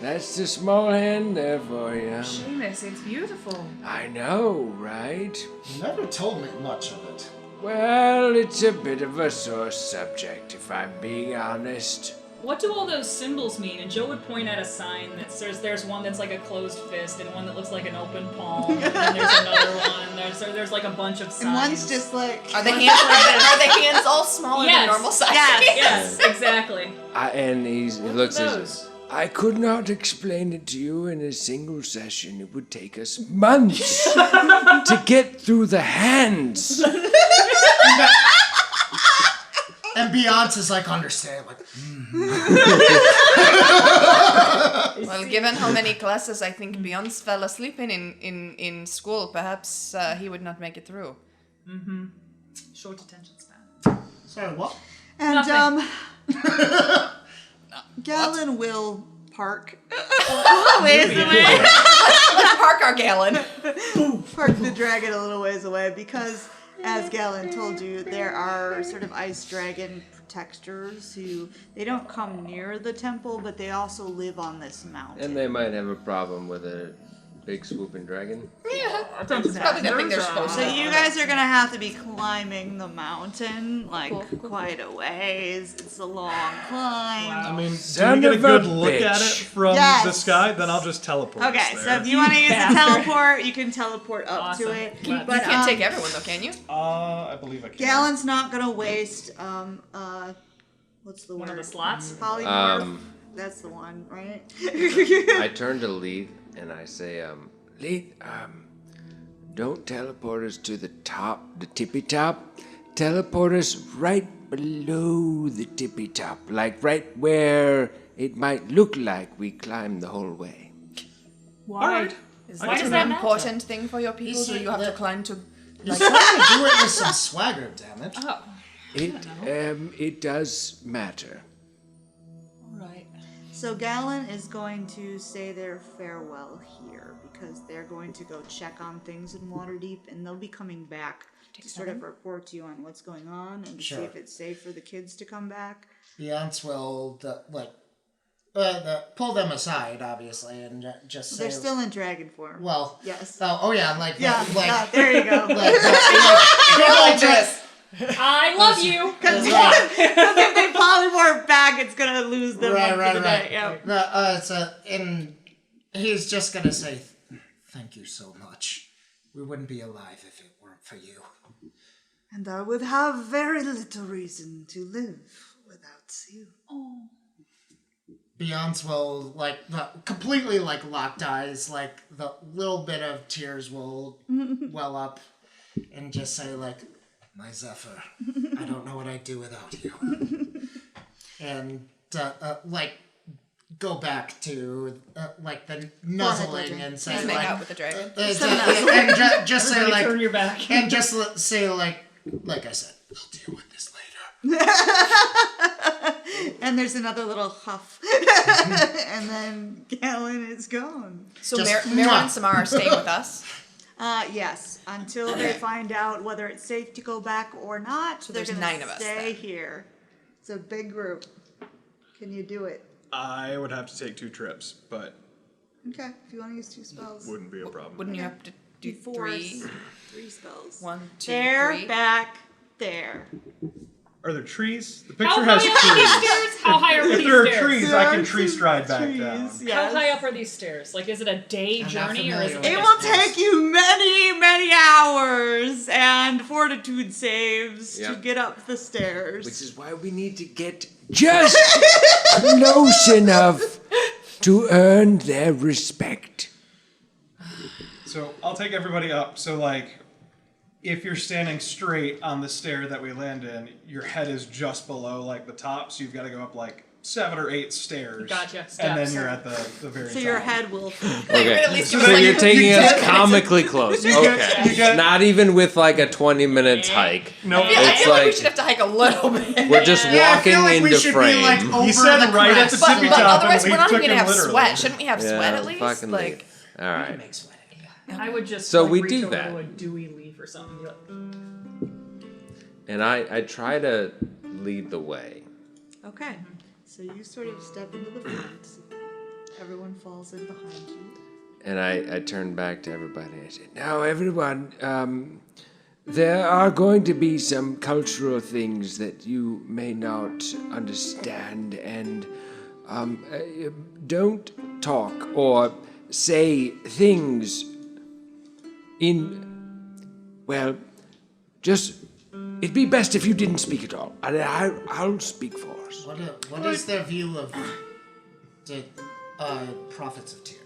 Speaker 5: That's the small hand there for you.
Speaker 7: Seamus, it's beautiful.
Speaker 5: I know, right?
Speaker 3: You never told me much of it.
Speaker 5: Well, it's a bit of a sore subject, if I'm being honest.
Speaker 2: What do all those symbols mean? And Joe would point at a sign that says there's one that's like a closed fist and one that looks like an open palm. And then there's another one. There's like a bunch of signs.
Speaker 1: And one's just like.
Speaker 7: Are the hands all smaller
Speaker 2: Yes.
Speaker 7: than normal size?
Speaker 2: Yes, exactly.
Speaker 5: And he looks at
Speaker 2: Those.
Speaker 5: I could not explain it to you in a single session. It would take us months to get through the hands.
Speaker 3: And Beyonce's like, understand, like,
Speaker 7: Well, given how many classes I think Beyonce fell asleep in school, perhaps he would not make it through.
Speaker 2: Short attention span.
Speaker 3: sorry, what?
Speaker 1: And,
Speaker 2: Nothing.
Speaker 1: Galen will park. ways away.
Speaker 7: Let's park our gallon.
Speaker 1: Park the dragon a little ways away because, as Galen told you, there are sort of ice dragon protectors who they don't come near the temple, but they also live on this mountain.
Speaker 5: And they might have a problem with a big swooping dragon.
Speaker 7: Yeah, it's probably the thing they're supposed
Speaker 1: So
Speaker 7: to.
Speaker 1: you guys are gonna have to be climbing the mountain like quite a ways. It's a long climb.
Speaker 4: I mean, do we
Speaker 5: Son
Speaker 4: get a
Speaker 5: of
Speaker 4: good
Speaker 5: a
Speaker 4: look at it
Speaker 5: bitch.
Speaker 4: from
Speaker 1: Yes.
Speaker 4: the sky? Then I'll just teleport. us
Speaker 1: Okay, so
Speaker 4: there.
Speaker 1: if you want to use the
Speaker 2: bastard.
Speaker 1: teleport, you can teleport up
Speaker 2: Awesome.
Speaker 1: to it.
Speaker 2: You
Speaker 1: But
Speaker 7: You can't take everyone though, can you?
Speaker 4: I believe I can.
Speaker 1: Galen's not gonna waste what's the
Speaker 2: One
Speaker 1: word?
Speaker 2: of the slots?
Speaker 1: Polymorph. That's the one, right?
Speaker 5: I turn to Leith and I say, Leith, don't teleport us to the top, the tippy top. Teleport us right below the tippy top, like right where it might look like we climbed the whole way.
Speaker 2: Why?
Speaker 7: Is
Speaker 2: Why
Speaker 7: that
Speaker 2: does
Speaker 7: an
Speaker 2: that matter?
Speaker 7: important thing for your people? Do you have to climb to?
Speaker 3: He's trying to do it with some swagger, damn it.
Speaker 2: Oh,
Speaker 5: It does matter.
Speaker 2: right.
Speaker 1: So Galen is going to say their farewell here because they're going to go check on things in Waterdeep, and they'll be coming back to sort of report to you on what's going on and to see
Speaker 3: Sure.
Speaker 1: if it's safe for the kids to come back.
Speaker 3: Beyonce will, pull them aside, obviously, and just say...
Speaker 1: They're still in dragon form.
Speaker 3: Well,
Speaker 1: Yes.
Speaker 3: oh yeah, like...
Speaker 1: Yeah,
Speaker 3: like,
Speaker 1: yeah, there you go.
Speaker 3: like this.
Speaker 2: I love you.
Speaker 1: Because if they polymorph back, it's gonna lose them
Speaker 3: Right,
Speaker 1: up
Speaker 3: right,
Speaker 1: for the
Speaker 3: right.
Speaker 1: day. Yeah.
Speaker 3: And he's just gonna say, thank you so much. We wouldn't be alive if it weren't for you.
Speaker 1: And I would have very little reason to live without you.
Speaker 3: Beyonce will, completely, locked eyes, the little bit of tears will well up and just say, my Zephyr, I don't know what I'd do without you. And, go back to, the nuzzling and say,
Speaker 7: Please make out with the dragon.
Speaker 3: and just say,
Speaker 2: Turn your back.
Speaker 3: and just say, like I said, we'll deal with this later.
Speaker 1: And there's another little huff. And then Galen is gone.
Speaker 7: So
Speaker 3: Just
Speaker 7: Mira
Speaker 3: mwah.
Speaker 7: and Samara are staying with us.
Speaker 1: Yes, until they find out whether it's safe to go back or not.
Speaker 7: So
Speaker 1: they're
Speaker 7: there's
Speaker 1: gonna
Speaker 7: 9 of us
Speaker 1: stay
Speaker 7: then.
Speaker 1: here. It's a big group. Can you do it?
Speaker 4: I would have to take 2 trips, but
Speaker 1: Okay, if you want to use 2 spells.
Speaker 4: wouldn't be a problem.
Speaker 7: Wouldn't you have to do
Speaker 1: Four,
Speaker 7: 3?
Speaker 1: 3 spells.
Speaker 7: 1, 2,
Speaker 1: There,
Speaker 7: 3.
Speaker 1: back, there.
Speaker 4: Are there trees? The
Speaker 2: How
Speaker 4: picture
Speaker 2: high
Speaker 4: has
Speaker 2: up are these
Speaker 4: trees.
Speaker 2: stairs? How high are
Speaker 4: If
Speaker 2: these
Speaker 4: there are
Speaker 2: stairs?
Speaker 4: trees, I can tree stride back down.
Speaker 1: Yes.
Speaker 2: How high up are these stairs? Like, is it a day
Speaker 3: I'm not
Speaker 2: journey or is
Speaker 3: familiar
Speaker 2: it
Speaker 3: with
Speaker 1: It
Speaker 2: like
Speaker 1: will
Speaker 2: a
Speaker 1: take you many, many hours and fortitude saves to
Speaker 5: Yep.
Speaker 1: get up the stairs.
Speaker 5: Which is why we need to get just close enough to earn their respect.
Speaker 4: So I'll take everybody up. So if you're standing straight on the stair that we land in, your head is just below the top, so you've got to go up 7 or 8 stairs.
Speaker 2: Gotcha,
Speaker 4: And then
Speaker 2: steps.
Speaker 4: you're at the very
Speaker 1: So
Speaker 4: top.
Speaker 1: your head will.
Speaker 5: Okay.
Speaker 7: At least
Speaker 5: So
Speaker 7: you're
Speaker 5: you're
Speaker 7: like-
Speaker 5: taking us comically close.
Speaker 4: you
Speaker 5: Okay.
Speaker 4: get-
Speaker 5: Not even with like a 20 minutes hike.
Speaker 4: No,
Speaker 7: I
Speaker 5: It's
Speaker 7: feel like we
Speaker 5: like-
Speaker 7: should have to hike a little bit.
Speaker 5: We're just
Speaker 3: Yeah, I
Speaker 5: walking
Speaker 3: feel like we
Speaker 5: into
Speaker 3: should
Speaker 5: frame.
Speaker 3: be like over
Speaker 4: He said
Speaker 3: the
Speaker 4: right at the
Speaker 3: crest.
Speaker 4: tippy
Speaker 7: But
Speaker 4: top,
Speaker 7: otherwise,
Speaker 4: and
Speaker 7: we're
Speaker 4: we
Speaker 7: not
Speaker 4: took
Speaker 7: even gonna
Speaker 4: him
Speaker 7: have
Speaker 4: literally.
Speaker 7: sweat. Shouldn't we have
Speaker 5: Yeah,
Speaker 7: sweat at least?
Speaker 5: fucking
Speaker 7: Like,
Speaker 5: leave. All right.
Speaker 3: Make sweat.
Speaker 2: I would just
Speaker 5: So
Speaker 2: like,
Speaker 5: we
Speaker 2: reach
Speaker 5: do
Speaker 2: over
Speaker 5: that.
Speaker 2: to a dewy leaf or something. And be like,
Speaker 5: And I try to lead the way.
Speaker 1: Okay. So you sort of step into the front. Everyone falls in behind you.
Speaker 5: And I turn back to everybody and I say, now everyone, there are going to be some cultural things that you may not understand, and don't talk or say things it'd be best if you didn't speak at all. I'll speak for us.
Speaker 3: What is their view of the prophets of Tyr?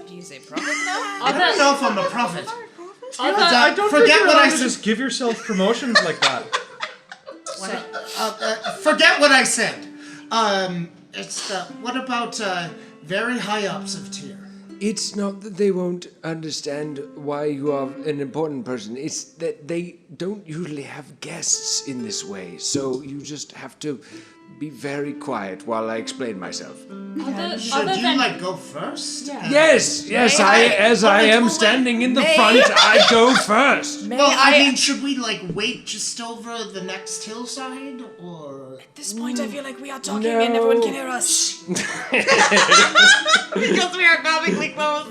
Speaker 7: he's a prophet now?
Speaker 3: I don't know if I'm a prophet.
Speaker 4: I don't
Speaker 3: Forget
Speaker 4: think you're
Speaker 3: what I
Speaker 4: allowed to
Speaker 3: said.
Speaker 4: just give yourself promotions like that.
Speaker 3: Forget what I said. What about very high ups of Tyr?
Speaker 5: It's not that they won't understand why you are an important person. It's that they don't usually have guests in this way. So you just have to be very quiet while I explain myself.
Speaker 3: Should you like go first?
Speaker 2: Yeah.
Speaker 5: Yes, I am standing in the front, I go first.
Speaker 7: May
Speaker 3: Well, I
Speaker 7: I?
Speaker 3: mean, should we like wait just over the next hillside, or
Speaker 7: At this point, I feel like we are talking and everyone can hear us.
Speaker 1: Because we are comically close.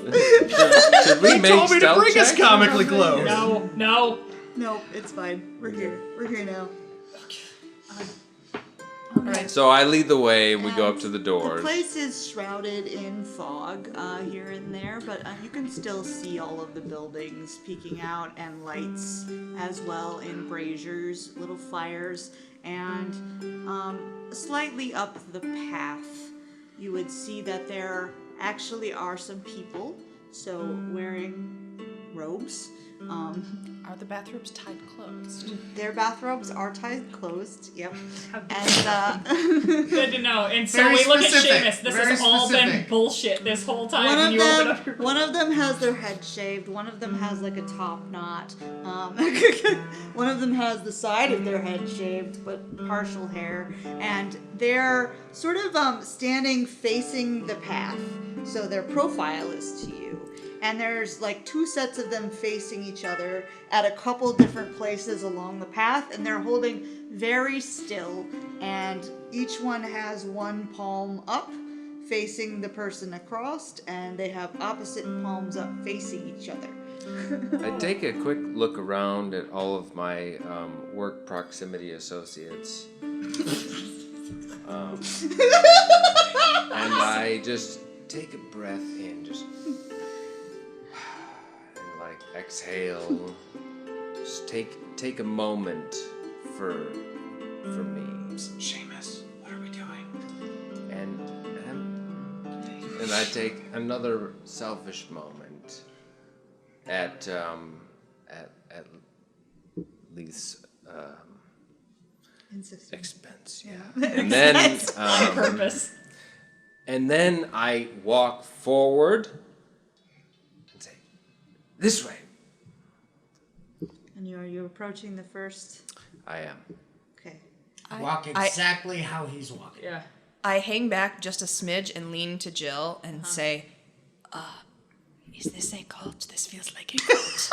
Speaker 5: Should we make
Speaker 4: Told me to
Speaker 5: stealth
Speaker 4: bring us
Speaker 5: checks?
Speaker 4: comically close.
Speaker 2: no.
Speaker 1: No, it's fine. We're here. We're here now.
Speaker 5: So I lead the way, we go up to the
Speaker 1: The
Speaker 5: doors.
Speaker 1: place is shrouded in fog here and there, but you can still see all of the buildings peeking out and lights as well in braziers, little fires, and slightly up the path, you would see that there actually are some people, so wearing robes.
Speaker 7: Are the bathrobes tied closed?
Speaker 1: Their bathrobes are tied closed, yep. And
Speaker 2: Good to know. And so
Speaker 3: Very
Speaker 2: we look
Speaker 3: specific,
Speaker 2: at Seamus. This
Speaker 3: very
Speaker 2: has all been
Speaker 3: specific.
Speaker 2: bullshit this whole time when you open up your
Speaker 1: one of them has their head shaved. One of them has like a top knot. One of them has the side of their head shaved, but partial hair. And they're sort of standing facing the path, so their profile is to you. And there's like 2 sets of them facing each other at a couple different places along the path, and they're holding very still. And each one has one palm up, facing the person across, and they have opposite palms up facing each other.
Speaker 5: I take a quick look around at all of my work proximity associates. And I just take a breath in, just and like exhale. Just take a moment for me.
Speaker 3: Seamus, what are we doing?
Speaker 5: And I take another selfish moment at Leith's expense, yeah. And then
Speaker 2: purpose.
Speaker 5: and then I walk forward and say, "This way."
Speaker 1: And are you approaching the first?
Speaker 5: I am.
Speaker 1: Okay.
Speaker 3: Walk exactly how he's walking.
Speaker 2: Yeah.
Speaker 7: I hang back just a smidge and lean to Jill and say, is this a cult? This feels like a cult.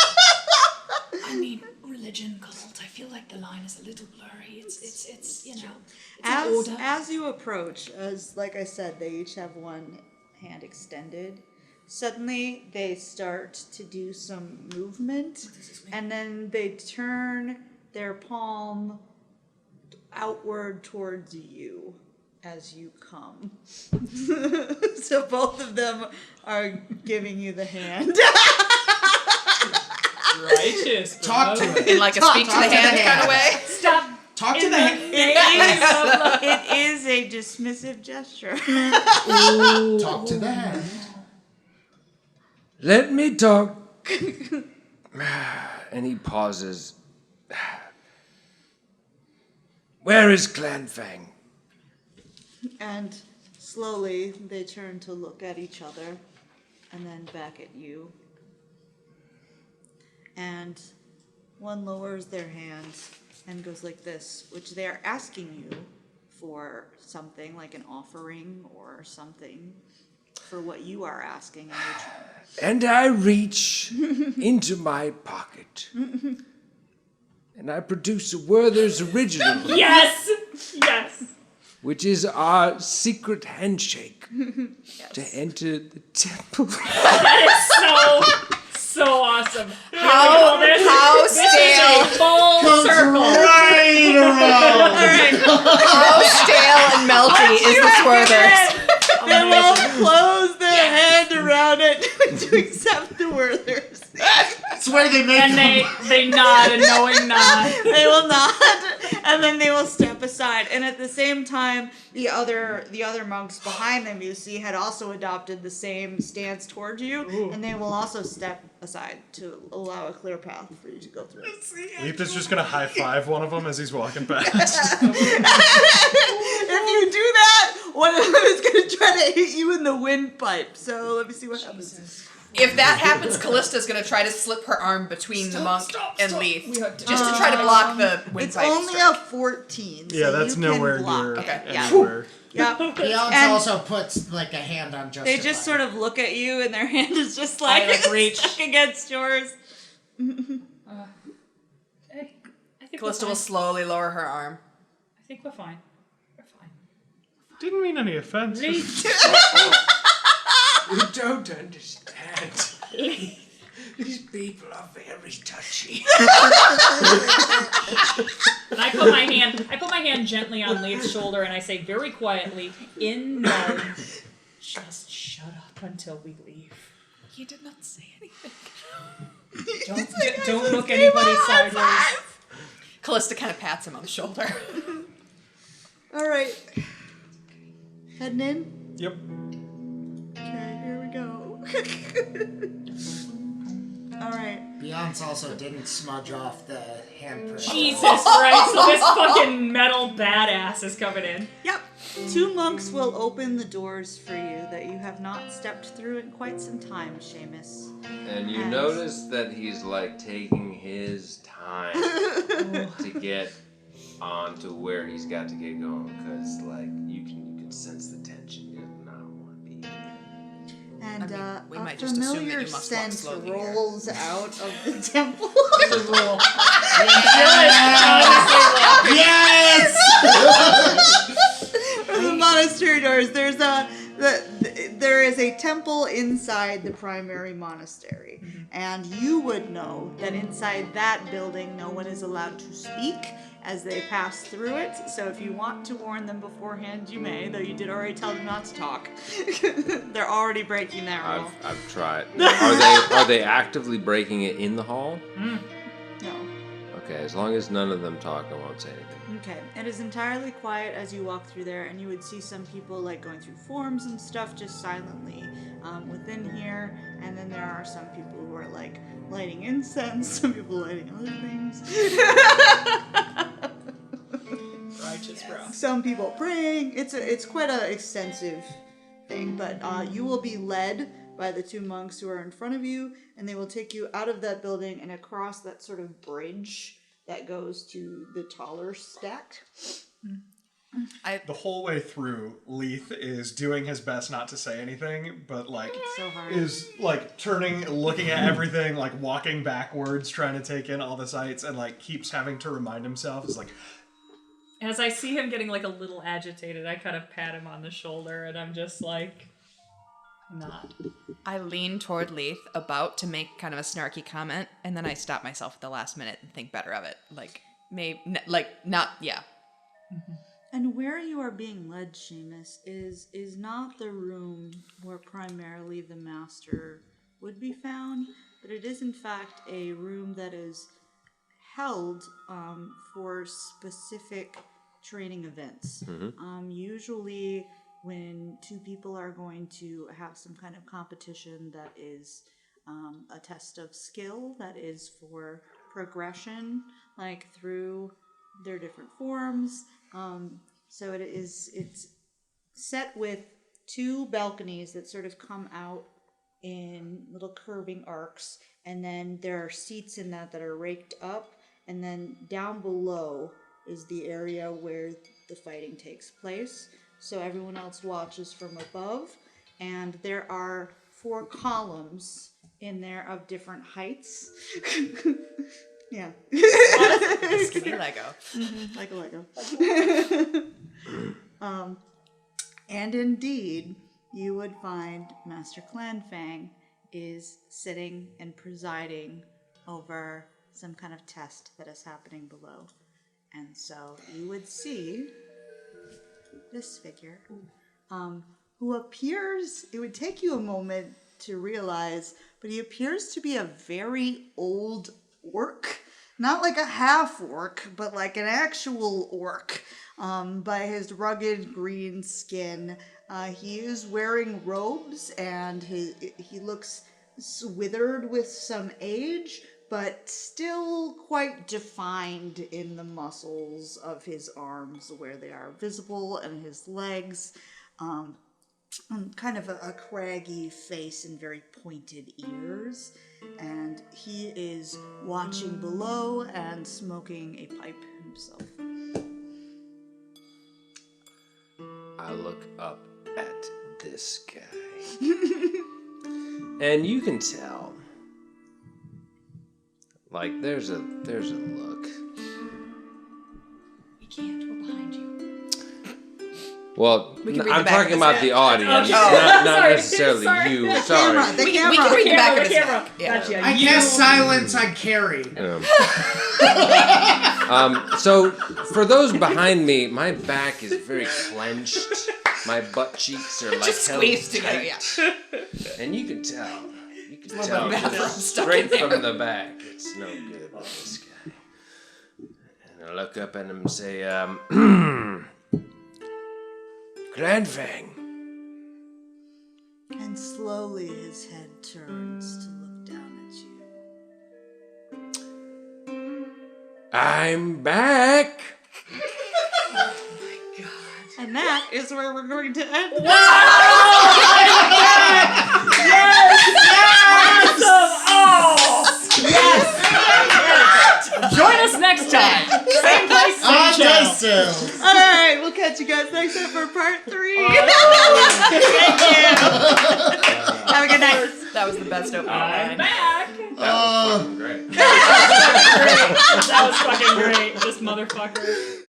Speaker 8: I mean, religion, cult. I feel like the line is a little blurry. It's you know, it's an
Speaker 1: As
Speaker 8: order.
Speaker 1: as you approach, as like I said, they each have one hand extended. Suddenly, they start to do some movement, and then they turn their palm outward towards you as you come. So both of them are giving you the hand.
Speaker 2: Righteous.
Speaker 3: Talk to it.
Speaker 7: in like a speak to the hand kind of way.
Speaker 2: Stop.
Speaker 3: Talk to the hand.
Speaker 1: It is a dismissive gesture.
Speaker 3: Talk to the hand.
Speaker 5: Let me talk. And he pauses. Where is Clan Fang?
Speaker 1: And slowly they turn to look at each other and then back at you. And one lowers their hands and goes like this, which they are asking you for something like an offering or something for what you are asking in return.
Speaker 5: And I reach into my pocket. And I produce a Werther's Original,
Speaker 2: Yes! Yes!
Speaker 5: which is our secret handshake to enter the temple.
Speaker 2: That is so awesome.
Speaker 7: How stale,
Speaker 2: A full circle.
Speaker 3: Right around.
Speaker 7: how stale and melty is this Werther's?
Speaker 1: They will close their hand around it to accept the Werthers.
Speaker 3: That's where they make
Speaker 2: And they nod a knowing nod.
Speaker 1: They will nod, and then they will step aside. And at the same time, the other monks behind them, you see, had also adopted the same stance towards you, and they will also step aside to allow a clear path for you to go through.
Speaker 4: Leith is just gonna high five one of them as he's walking past.
Speaker 1: If you do that, one of them is going to try to hit you in the windpipe. So let me see what happens.
Speaker 7: If that happens, Callista's gonna try to slip her arm between the monk and Leith,
Speaker 2: We have to-
Speaker 7: just to try to block the
Speaker 1: It's
Speaker 7: windpipe.
Speaker 1: only a 14. So
Speaker 4: Yeah, that's
Speaker 1: you can
Speaker 4: nowhere
Speaker 1: block.
Speaker 4: near
Speaker 7: Okay,
Speaker 1: yeah.
Speaker 4: anywhere.
Speaker 1: Yep.
Speaker 3: Beyonce
Speaker 1: And-
Speaker 3: also puts like a hand on Justify.
Speaker 1: They just sort of look at you, and their hand is just
Speaker 2: I,
Speaker 1: like
Speaker 2: reach.
Speaker 1: stuck against yours.
Speaker 2: I think
Speaker 7: Callista
Speaker 2: we're
Speaker 7: will
Speaker 2: fine.
Speaker 7: slowly lower her arm.
Speaker 2: I think we're fine. We're fine.
Speaker 4: Didn't mean any offense.
Speaker 2: Leith.
Speaker 5: You don't understand. These people are very touchy.
Speaker 2: And I put my hand gently on Leith's shoulder and I say very quietly, in no, just shut up until we leave.
Speaker 7: He did not say anything.
Speaker 2: Don't look anybody sideways.
Speaker 7: Callista kind of pats him on the shoulder.
Speaker 1: All right. Heading in.
Speaker 4: Yep.
Speaker 1: Okay, here we go. All right.
Speaker 3: Beyonce also didn't smudge off the handprint.
Speaker 2: Jesus Christ, so this fucking metal badass is coming in.
Speaker 1: Yep. 2 monks will open the doors for you that you have not stepped through in quite some time, Seamus.
Speaker 5: And you
Speaker 1: Nice.
Speaker 5: notice that he's like taking his time to get on to where he's got to get going, because like you can sense the tension. He does not want to be there.
Speaker 1: And
Speaker 7: we
Speaker 1: a
Speaker 7: might just assume that
Speaker 1: familiar
Speaker 7: you must walk
Speaker 1: scent
Speaker 7: slowly here.
Speaker 1: rolls out of the temple.
Speaker 2: The rule.
Speaker 3: Yes!
Speaker 1: From the monastery doors, there is a temple inside the primary monastery, and you would know that inside that building no one is allowed to speak as they pass through it. So if you want to warn them beforehand, you may, though you did already tell them not to talk. They're already breaking that rule.
Speaker 5: I've tried. Are they actively breaking it in the hall?
Speaker 1: No.
Speaker 5: Okay, as long as none of them talk, I won't say anything.
Speaker 1: Okay, it is entirely quiet as you walk through there, and you would see some people like going through forms and stuff just silently within here, and then there are some people who are like lighting incense, some people lighting other things,
Speaker 2: Righteous, bro.
Speaker 1: some people praying. It's quite an extensive thing, but you will be led by the 2 monks who are in front of you, and they will take you out of that building and across that sort of bridge that goes to the taller stack.
Speaker 4: The whole way through, Leith is doing his best not to say anything, but like
Speaker 1: So hard.
Speaker 4: is like turning, looking at everything, like walking backwards, trying to take in all the sights, and like keeps having to remind himself. Is like,
Speaker 2: As I see him getting like a little agitated, I kind of pat him on the shoulder and I'm just like, not.
Speaker 7: I lean toward Leith, about to make kind of a snarky comment, and then I stop myself at the last minute and think better of it.
Speaker 1: And where you are being led, Seamus, is not the room where primarily the master would be found, but it is in fact a room that is held for specific training events. Usually when 2 people are going to have some kind of competition that is a test of skill, that is for progression, like through their different forms. So it's set with 2 balconies that sort of come out in little curving arcs, and then there are seats in that are raked up, and then down below is the area where the fighting takes place. So everyone else watches from above, and there are 4 columns in there of different heights. Yeah.
Speaker 7: Skinny Lego.
Speaker 1: Like a Lego. And indeed, you would find Master Clanfang is sitting and presiding over some kind of test that is happening below. And so you would see this figure, who appears, it would take you a moment to realize, but he appears to be a very old orc. Not like a half orc, but like an actual orc. By his rugged green skin. He is wearing robes, and he looks withered with some age, but still quite defined in the muscles of his arms where they are visible, and his legs. Kind of a craggy face and very pointed ears. And he is watching below and smoking a pipe himself.
Speaker 5: I look up at this guy. And you can tell. Like there's a look.
Speaker 8: We can't. We're behind you.
Speaker 5: Well,
Speaker 7: We can read
Speaker 5: I'm
Speaker 7: the back
Speaker 5: talking
Speaker 7: of his
Speaker 5: about
Speaker 7: head.
Speaker 5: the audience,
Speaker 2: Oh.
Speaker 5: not
Speaker 2: Sorry.
Speaker 5: necessarily
Speaker 2: Sorry.
Speaker 5: you.
Speaker 1: Camera,
Speaker 5: Sorry.
Speaker 1: the
Speaker 7: We
Speaker 1: camera.
Speaker 7: can read the back of his
Speaker 2: camera.
Speaker 7: neck. Yeah.
Speaker 2: Gotcha.
Speaker 3: I cast silence on Carrie.
Speaker 5: So for those behind me, my back is very clenched. My butt cheeks are like
Speaker 7: Just
Speaker 5: held
Speaker 7: squeezed together,
Speaker 5: tight. And you can tell. You can
Speaker 7: little
Speaker 5: tell
Speaker 7: bit of bathroom
Speaker 5: just
Speaker 7: stuck
Speaker 5: straight
Speaker 7: in there.
Speaker 5: from the back. It's no good with this guy. And I look up at him and say, Clanfang.
Speaker 1: And slowly his head turns to look down at you.
Speaker 5: I'm back.
Speaker 1: And that is where we're going to end.
Speaker 2: Join us next time. Same place, same
Speaker 3: On
Speaker 2: channel.
Speaker 3: Dice Tales.
Speaker 1: All right, we'll catch you guys next time for part 3. Have a good night.
Speaker 7: That was the best opening
Speaker 2: I'm
Speaker 7: line.
Speaker 2: back.
Speaker 5: That was fucking great.
Speaker 2: That was fucking great. This motherfucker.